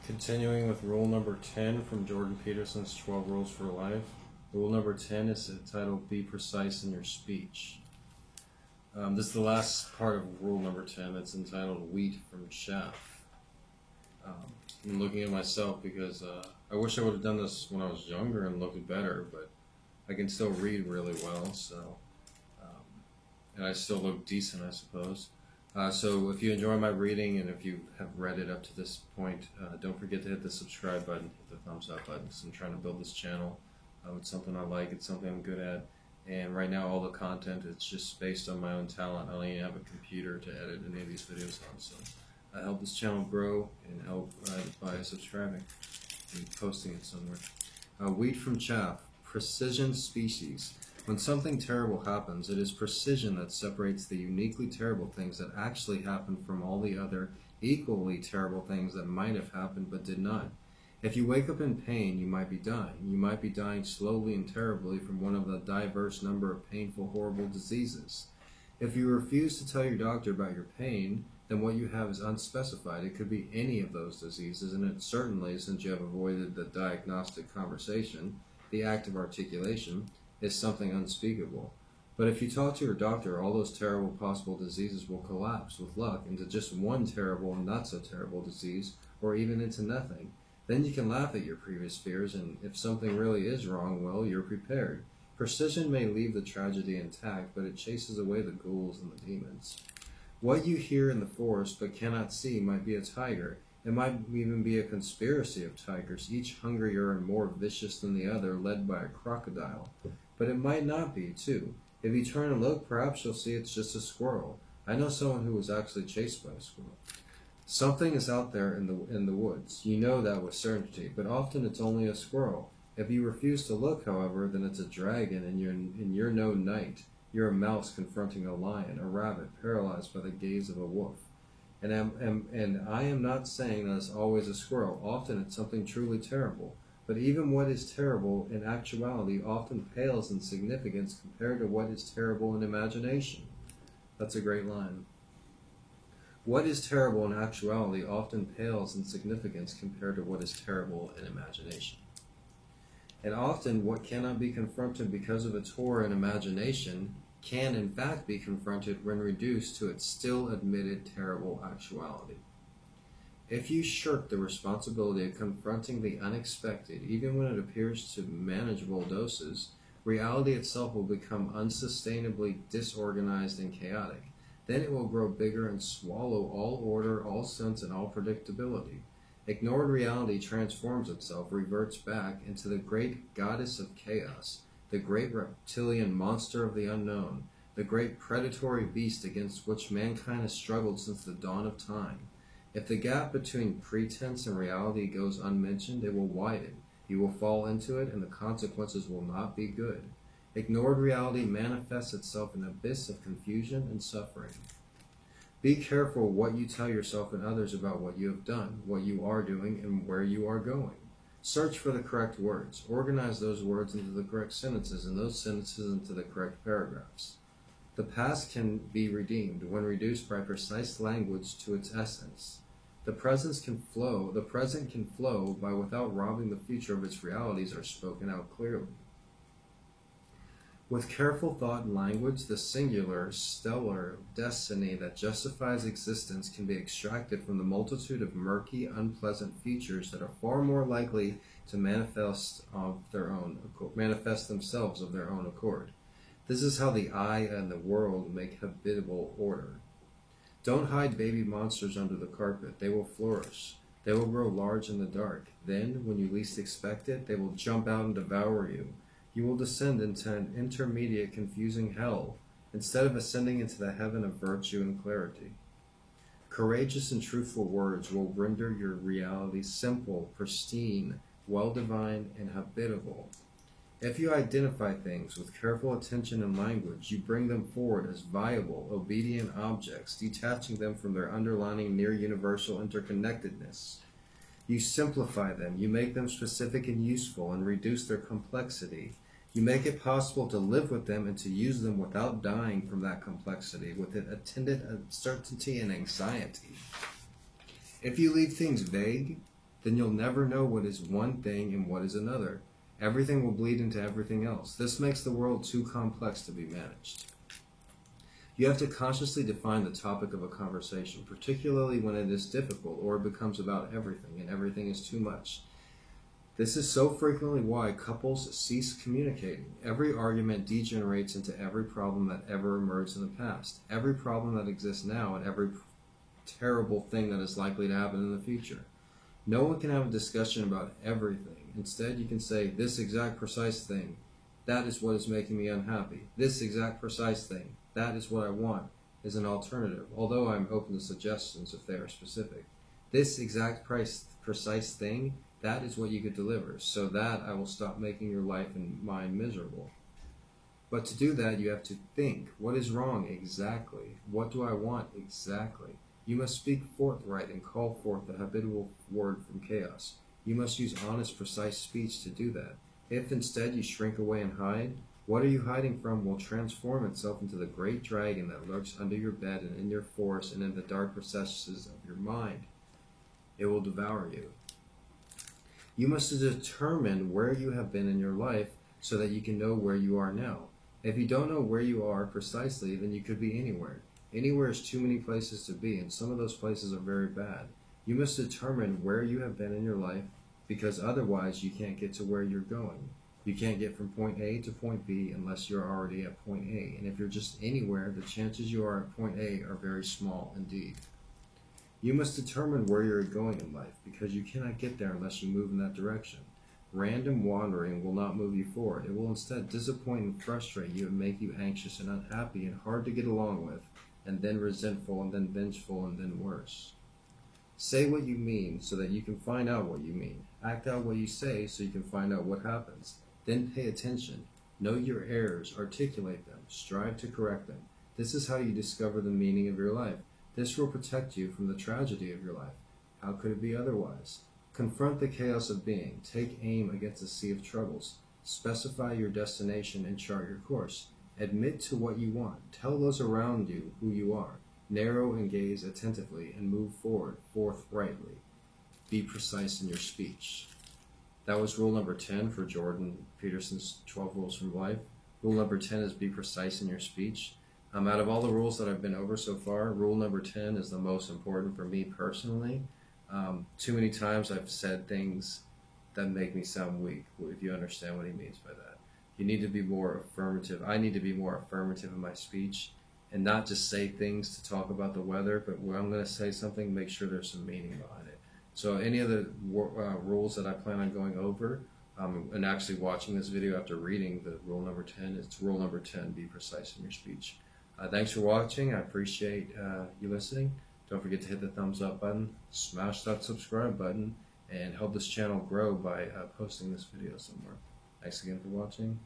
Continuing with rule number 10 from Jordan Peterson's 12 Rules for Life. Rule number 10 is entitled Be Precise in Your Speech. This is the last part of rule number 10. It's entitled Wheat from Chaff. I'm looking at myself because I wish I would have done this when I was younger and looked better, but I can still read really well, and I still look decent, I suppose. So if you enjoy my reading and if you have read it up to this point, don't forget to hit the subscribe button, hit the thumbs up button. So I'm trying to build this channel. It's something I like, it's something I'm good at. And right now all the content is just based on my own talent. I don't even have a computer to edit any of these videos on. So I help this channel grow and help by subscribing and posting it somewhere. Wheat from chaff, precision species. When something terrible happens, it is precision that separates the uniquely terrible things that actually happened from all the other equally terrible things that might have happened but did not. If you wake up in pain, you might be dying. You might be dying slowly and terribly from one of the diverse number of painful, horrible diseases. If you refuse to tell your doctor about your pain, then what you have is unspecified. It could be any of those diseases, and it certainly, since you have avoided the diagnostic conversation, the act of articulation, is something unspeakable. But if you talk to your doctor, all those terrible possible diseases will collapse, with luck, into just one terrible and not so terrible disease, or even into nothing. Then you can laugh at your previous fears, and if something really is wrong, well, you're prepared. Precision may leave the tragedy intact, but it chases away the ghouls and the demons. What you hear in the forest but cannot see might be a tiger. It might even be a conspiracy of tigers, each hungrier and more vicious than the other, led by a crocodile. But it might not be, too. If you turn and look, perhaps you'll see it's just a squirrel. I know someone who was actually chased by a squirrel. Something is out there in the woods. You know that with certainty, but often it's only a squirrel. If you refuse to look, however, then it's a dragon, and you're no knight. You're a mouse confronting a lion, a rabbit paralyzed by the gaze of a wolf. And I am not saying that it's always a squirrel. Often it's something truly terrible. But even what is terrible in actuality often pales in significance compared to what is terrible in imagination. That's a great line. What is terrible in actuality often pales in significance compared to what is terrible in imagination. And often what cannot be confronted because of its horror in imagination can in fact be confronted when reduced to its still admitted terrible actuality. If you shirk the responsibility of confronting the unexpected, even when it appears to manageable doses, reality itself will become unsustainably disorganized and chaotic. Then it will grow bigger and swallow all order, all sense, and all predictability. Ignored reality transforms itself, reverts back into the great goddess of chaos, the great reptilian monster of the unknown, the great predatory beast against which mankind has struggled since the dawn of time. If the gap between pretense and reality goes unmentioned, it will widen. You will fall into it, and the consequences will not be good. Ignored reality manifests itself in an abyss of confusion and suffering. Be careful what you tell yourself and others about what you have done, what you are doing, and where you are going. Search for the correct words. Organize those words into the correct sentences, and those sentences into the correct paragraphs. The past can be redeemed when reduced by precise language to its essence. The present can flow by without robbing the future of its realities are spoken out clearly. With careful thought and language, the singular, stellar destiny that justifies existence can be extracted from the multitude of murky, unpleasant features that are far more likely to manifest themselves of their own accord. This is how the I and the world make habitable order. Don't hide baby monsters under the carpet. They will flourish. They will grow large in the dark. Then, when you least expect it, they will jump out and devour you. You will descend into an intermediate, confusing hell, instead of ascending into the heaven of virtue and clarity. Courageous and truthful words will render your reality simple, pristine, well-defined, and habitable. If you identify things with careful attention and language, you bring them forward as viable, obedient objects, detaching them from their underlying near-universal interconnectedness. You simplify them, you make them specific and useful, and reduce their complexity. You make it possible to live with them and to use them without dying from that complexity, with an attendant uncertainty and anxiety. If you leave things vague, then you'll never know what is one thing and what is another. Everything will bleed into everything else. This makes the world too complex to be managed. You have to consciously define the topic of a conversation, particularly when it is difficult or it becomes about everything and everything is too much. This is so frequently why couples cease communicating. Every argument degenerates into every problem that ever emerged in the past, every problem that exists now, and every terrible thing that is likely to happen in the future. No one can have a discussion about everything. Instead, you can say, this exact precise thing, that is what is making me unhappy. This exact precise thing, that is what I want, is an alternative, although I am open to suggestions if they are specific. This exact precise thing, that is what you could deliver, so that I will stop making your life and mine miserable. But to do that, you have to think, what is wrong exactly? What do I want exactly? You must speak forthright and call forth the habitual word from chaos. You must use honest, precise speech to do that. If instead you shrink away and hide, what are you hiding from will transform itself into the great dragon that lurks under your bed and in your forest and in the dark recesses of your mind. It will devour you. You must determine where you have been in your life so that you can know where you are now. If you don't know where you are precisely, then you could be anywhere. Anywhere is too many places to be, and some of those places are very bad. You must determine where you have been in your life, because otherwise you can't get to where you're going. You can't get from point A to point B unless you're already at point A, and if you're just anywhere, the chances you are at point A are very small indeed. You must determine where you're going in life, because you cannot get there unless you move in that direction. Random wandering will not move you forward. It will instead disappoint and frustrate you and make you anxious and unhappy and hard to get along with, and then resentful, and then vengeful, and then worse. Say what you mean so that you can find out what you mean. Act out what you say so you can find out what happens. Then pay attention. Know your errors, articulate them, strive to correct them. This is how you discover the meaning of your life. This will protect you from the tragedy of your life. How could it be otherwise? Confront the chaos of being. Take aim against a sea of troubles. Specify your destination and chart your course. Admit to what you want. Tell those around you who you are. Narrow and gaze attentively and move forward forthrightly. Be precise in your speech. That was rule number 10 for Jordan Peterson's 12 Rules from Life. Rule number 10 is be precise in your speech. Out of all the rules that I've been over so far, rule number 10 is the most important for me personally. Too many times I've said things that make me sound weak, if you understand what he means by that. You need to be more affirmative. I need to be more affirmative in my speech and not just say things to talk about the weather, but when I'm going to say something, make sure there's some meaning behind it. So any of the rules that I plan on going over, and actually watching this video after reading the rule number 10, it's rule number 10, be precise in your speech. Thanks for watching. I appreciate you listening. Don't forget to hit the thumbs up button, smash that subscribe button, and help this channel grow by posting this video somewhere. Thanks again for watching.